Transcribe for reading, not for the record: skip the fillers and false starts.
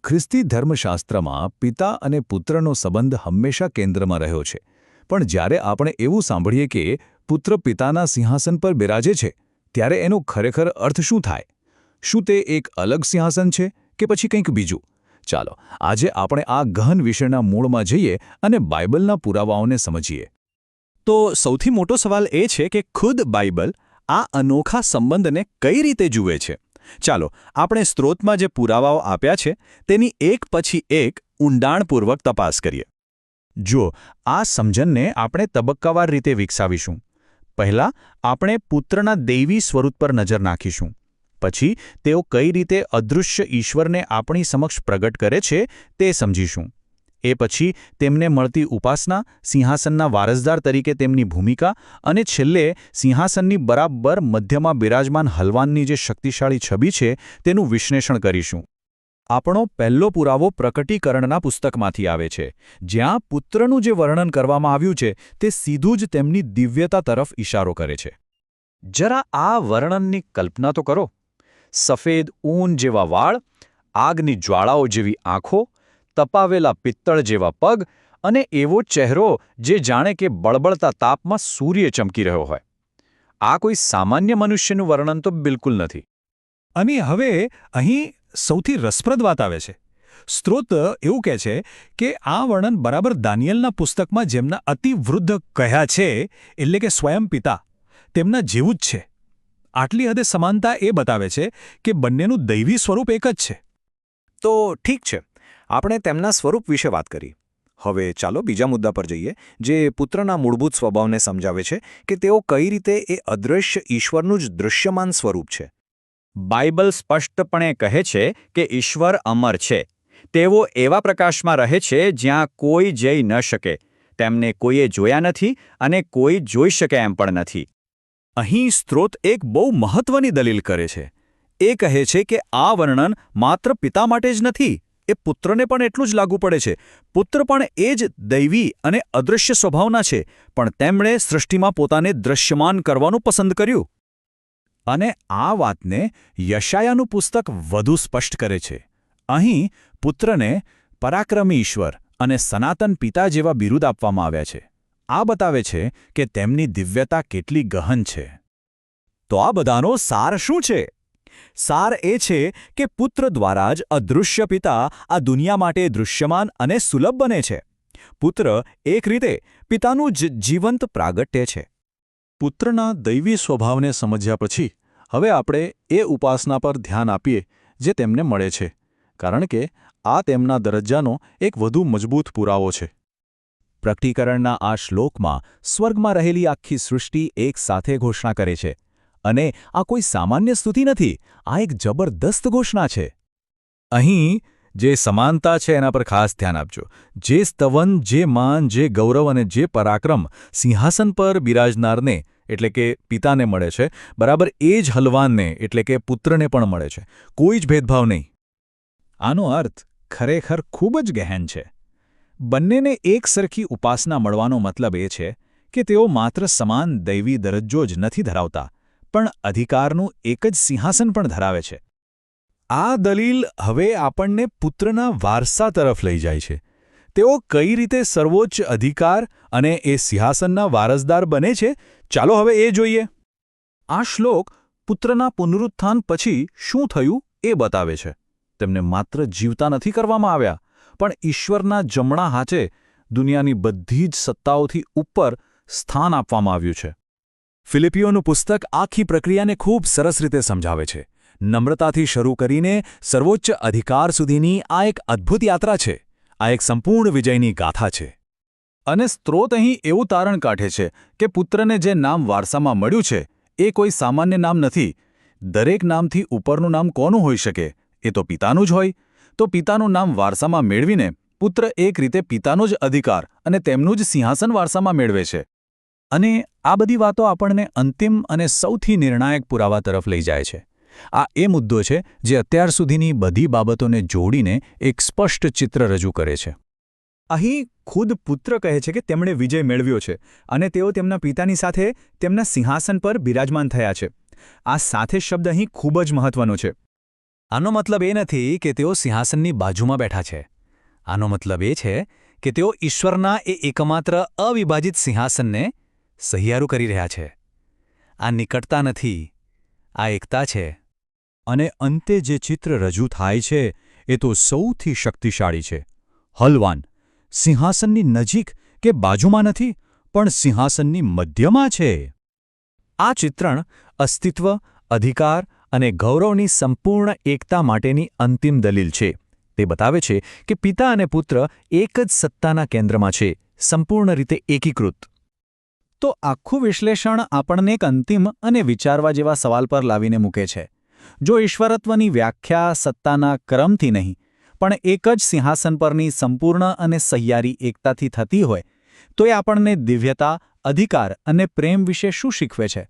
ખ્રિસ્તી ધર્મશાસ્ત્રમાં પિતા અને પુત્રનો સંબંધ હંમેશા કેન્દ્રમાં રહ્યો છે, પણ જ્યારે આપણે એવું સાંભળીએ કે પુત્ર પિતાના સિંહાસન પર બિરાજે છે, ત્યારે એનો ખરેખર અર્થ શું થાય? શું તે એક અલગ સિંહાસન છે કે પછી કંઈક બીજું? ચાલો, આજે આપણે આ ગહન વિષયના મૂળમાં જઈએ અને બાઇબલના પુરાવાઓને સમજીએ. તો સૌથી મોટો સવાલ એ છે કે ખુદ બાઇબલ આ અનોખા સંબંધને કઈ રીતે જુએ છે. ચાલો, આપણે સ્ત્રોતમાં જે પુરાવાઓ આપ્યા છે તેની એક પછી એક ઊંડાણપૂર્વક તપાસ કરીએ. જો આ સમજણને આપણે તબક્કાવાર રીતે વિકસાવીશું. પહેલાં આપણે પુત્રના દૈવી સ્વરૂપ પર નજર નાખીશું. પછી તેઓ કઈ રીતે અદૃશ્ય ઈશ્વરને આપણી સમક્ષ પ્રગટ કરે છે તે સમજીશું. એ પછી તેમને મળતી ઉપાસના, સિંહાસનના વારસદાર તરીકે તેમની ભૂમિકા અને છેલ્લે સિંહાસનની બરાબર મધ્યમાં બિરાજમાન હલવાનની જે શક્તિશાળી છબી છે તેનું વિશ્લેષણ કરીશું. આપણો પહેલો પુરાવો પ્રકટીકરણના પુસ્તકમાંથી આવે છે, જ્યાં પુત્રનું જે વર્ણન કરવામાં આવ્યું છે તે સીધું જ તેમની દિવ્યતા તરફ ઇશારો કરે છે. જરા આ વર્ણનની કલ્પના તો કરો. સફેદ ઊન જેવા વાળ, આગની જ્વાળાઓ જેવી આંખો, તપાવેલા પિત્તળ જેવા પગ અને એવો ચહેરો જે જાણે કે બળબળતા તાપમાં સૂર્ય ચમકી રહ્યો હોય. આ કોઈ સામાન્ય મનુષ્યનું વર્ણન તો બિલકુલ નથી. અને હવે અહીં સૌથી રસપ્રદ વાત આવે છે. સ્ત્રોત એવું કહે છે કે આ વર્ણન બરાબર દાનિયેલના પુસ્તકમાં જેમના અતિવૃદ્ધ કહ્યા છે, એટલે કે સ્વયં પિતા, તેમના જેવું જ છે. આટલી હદે સમાનતા એ બતાવે છે કે બંનેનું દૈવી સ્વરૂપ એક જ છે. તો ઠીક છે, આપણે તેમના સ્વરૂપ વિશે વાત કરી. હવે ચાલો બીજા મુદ્દા પર જઈએ, જે પુત્રના મૂળભૂત સ્વભાવને સમજાવે છે કે તેઓ કઈ રીતે એ અદૃશ્ય ઈશ્વરનું જ દૃશ્યમાન સ્વરૂપ છે. બાઇબલ સ્પષ્ટપણે કહે છે કે ઈશ્વર અમર છે. તેઓ એવા પ્રકાશમાં રહે છે જ્યાં કોઈ જઈ ન શકે. તેમને કોઈએ જોયા નથી અને કોઈ જોઈ શકે એમ પણ નથી. અહીં સ્ત્રોત એક બહુ મહત્વની દલીલ કરે છે. એ કહે છે કે આ વર્ણન માત્ર પિતા માટે જ નથી, એ પુત્રને પણ એટલું જ લાગુ પડે છે. પુત્ર પણ એ જ દૈવી અને અદૃશ્ય સ્વભાવના છે, પણ તેમણે સૃષ્ટિમાં પોતાને દૃશ્યમાન કરવાનું પસંદ કર્યું. અને આ વાતને યશાયાનું પુસ્તક વધુ સ્પષ્ટ કરે છે. અહીં પુત્રને પરાક્રમી ઈશ્વર અને સનાતન પિતા જેવા બિરુદ આપવામાં આવ્યા છે. આ બતાવે છે કે તેમની દિવ્યતા કેટલી ગહન છે. તો આ બધાનો સાર શું છે? સાર એ છે કે પુત્ર દ્વારા જ અદૃશ્ય પિતા આ દુનિયા માટે દૃશ્યમાન અને સુલભ બને છે. પુત્ર એક રીતે પિતાનું જ જીવંત પ્રાગટ્ય છે. પુત્રના દૈવી સ્વભાવને સમજ્યા પછી હવે આપણે એ ઉપાસના પર ધ્યાન આપીએ જે તેમને મળે છે, કારણ કે આ તેમના દરજ્જાનો એક વધુ મજબૂત પુરાવો છે. પ્રકટીકરણના આ શ્લોકમાં સ્વર્ગમાં રહેલી આખી સૃષ્ટિ એક સાથે ઘોષણા કરે છે. અને આ કોઈ સામાન્ય સ્તુતિ નથી, આ એક જબરદસ્ત ઘોષણા છે. અહીં જે સમાનતા છે એના પર ખાસ ધ્યાન આપજો. જે સ્તવન, જે માન, જે ગૌરવ અને જે પરાક્રમ સિંહાસન પર બિરાજનારને એટલે કે પિતાને મળે છે, બરાબર એ જ હલવાનને એટલે કે પુત્રને પણ મળે છે. કોઈ જ ભેદભાવ નહીં. આનો અર્થ ખરેખર ખૂબ જ ગહેન છે. બંનેને એક સરખી ઉપાસના મળવાનો મતલબ એ છે કે તેઓ માત્ર સમાન દૈવી દરજ્જો જ નથી ધરાવતા, પણ અધિકારનું એક જ સિંહાસન પણ ધરાવે છે. આ દલીલ હવે આપણને પુત્રના વારસા તરફ લઈ જાય છે. તેઓ કઈ રીતે સર્વોચ્ચ અધિકાર અને એ સિંહાસનના વારસદાર બને છે, ચાલો હવે એ જોઈએ. આ શ્લોક પુત્રના પુનરુત્થાન પછી શું થયું એ બતાવે છે. તેમને માત્ર જીવતા નથી કરવામાં આવ્યા, પણ ઈશ્વરના જમણા હાથે દુનિયાની બધી જ સત્તાઓથી ઉપર સ્થાન આપવામાં આવ્યું છે. ફિલિપીઓનું પુસ્તક આખી પ્રક્રિયાને ખૂબ સરસ રીતે સમજાવે છે. નમ્રતાથી શરૂ કરીને સર્વોચ્ચ અધિકાર સુધીની આ એક અદ્ભુત યાત્રા છે. આ એક સંપૂર્ણ વિજયની ગાથા છે. અને સ્ત્રોત અહીં એવું તારણ કાઢે છે કે પુત્રને જે નામ વારસામાં મળ્યું છે એ કોઈ સામાન્ય નામ નથી. દરેક નામથી ઉપરનું નામ કોનું હોઈ શકે? એ તો પિતાનું જ હોય. તો પિતાનું નામ વારસામાં મેળવીને પુત્ર એક રીતે પિતાનો જ અધિકાર અને તેમનું જ સિંહાસન વારસામાં મેળવે છે. અને આ બધી વાતો આપણને અંતિમ અને સૌથી નિર્ણાયક પુરાવા તરફ લઈ જાય છે. આ એ મુદ્દો છે જે અત્યાર સુધીની બધી બાબતોને જોડીને એક સ્પષ્ટ ચિત્ર રજૂ કરે છે. અહીં ખુદ પુત્ર કહે છે કે તેમણે વિજય મેળવ્યો છે અને તેઓ તેમના પિતાની સાથે તેમના સિંહાસન પર બિરાજમાન થયા છે. આ સાથે શબ્દ અહીં ખૂબ જ મહત્વનો છે. આનો મતલબ એ નથી કે તેઓ સિંહાસનની બાજુમાં બેઠા છે. આનો મતલબ એ છે કે તેઓ ઈશ્વરના એ એકમાત્ર અવિભાજિત સિંહાસનને સહિયારું કરી રહ્યા છે. આ નિકટતા નથી, આ એકતા છે. અને અંતે જે ચિત્ર રજૂ થાય છે એ તો સૌથી શક્તિશાળી છે. હલવાન સિંહાસનની નજીક કે બાજુમાં નથી, પણ સિંહાસનની મધ્યમાં છે. આ ચિત્રણ અસ્તિત્વ, અધિકાર અને ગૌરવની સંપૂર્ણ એકતા માટેની અંતિમ દલીલ છે. તે બતાવે છે કે પિતા અને પુત્ર એક જ સત્તાના કેન્દ્રમાં છે, સંપૂર્ણ રીતે એકીકૃત. તો આખું વિશ્લેષણ આપણને એક અંતિમ અને વિચારવા જેવા સવાલ પર લાવીને મૂકે છે. જો ઈશ્વરત્વની વ્યાખ્યા સત્તાના ક્રમથી નહીં, પણ એક જ સિંહાસન પરની સંપૂર્ણ અને સહિયારી એકતાથી થતી હોય, તો એ આપણને દિવ્યતા, અધિકાર અને પ્રેમ વિશે શું શીખવે છે?